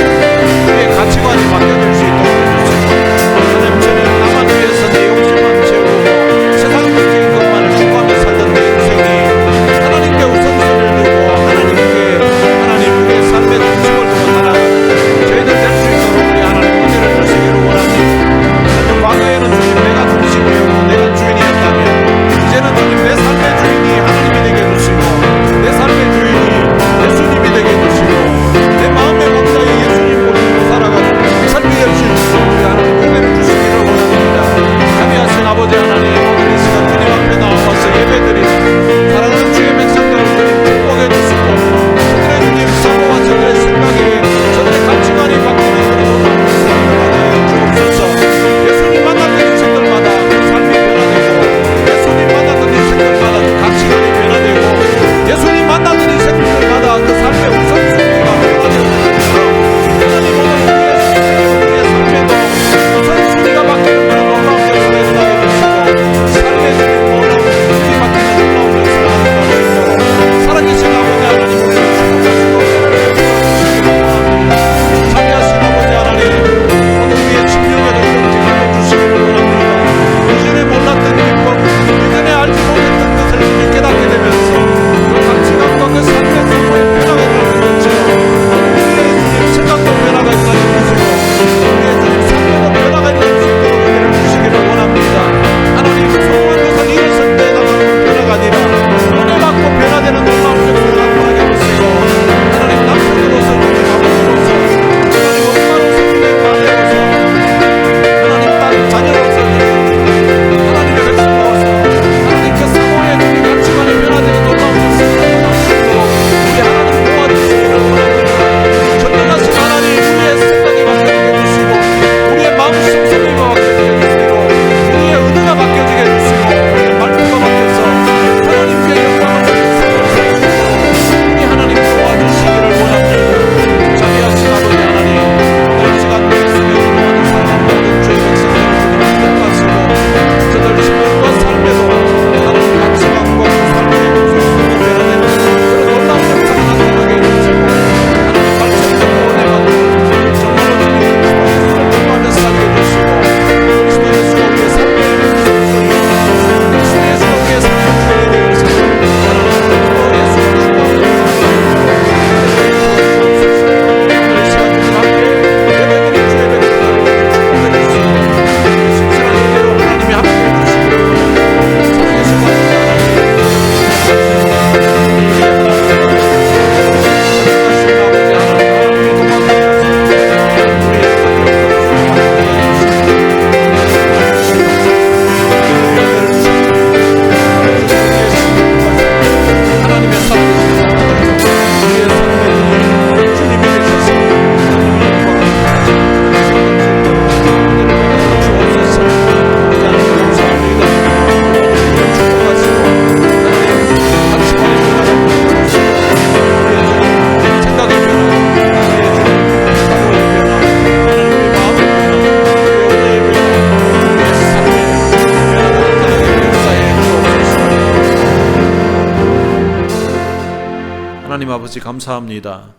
아버지 감사합니다.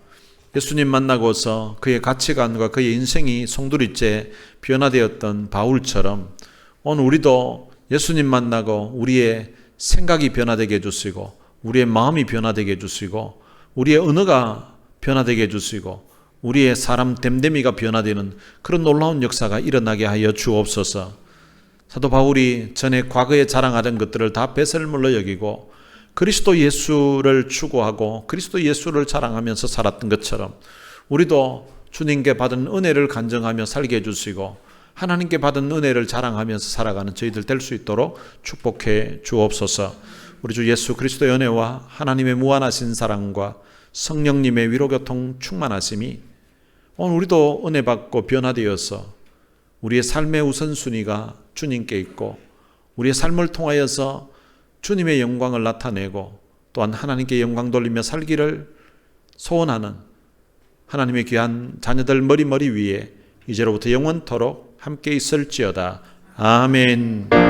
예수님 만나고서 그의 가치관과 그의 인생이 송두리째 변화되었던 바울처럼 오늘 우리도 예수님 만나고 우리의 생각이 변화되게 해주시고 우리의 마음이 변화되게 해주시고 우리의 언어가 변화되게 해주시고 우리의 사람 됨됨이가 변화되는 그런 놀라운 역사가 일어나게 하여 주옵소서. 사도 바울이 전에 과거에 자랑하던 것들을 다 배설물로 여기고 그리스도 예수를 추구하고 그리스도 예수를 자랑하면서 살았던 것처럼 우리도 주님께 받은 은혜를 간증하며 살게 해주시고 하나님께 받은 은혜를 자랑하면서 살아가는 저희들 될 수 있도록 축복해 주옵소서. 우리 주 예수 그리스도의 은혜와 하나님의 무한하신 사랑과 성령님의 위로교통 충만하심이 오늘 우리도 은혜 받고 변화되어서 우리의 삶의 우선순위가 주님께 있고 우리의 삶을 통하여서 주님의 영광을 나타내고 또한 하나님께 영광 돌리며 살기를 소원하는 하나님의 귀한 자녀들 머리 위에 이제로부터 영원토록 함께 있을지어다. 아멘.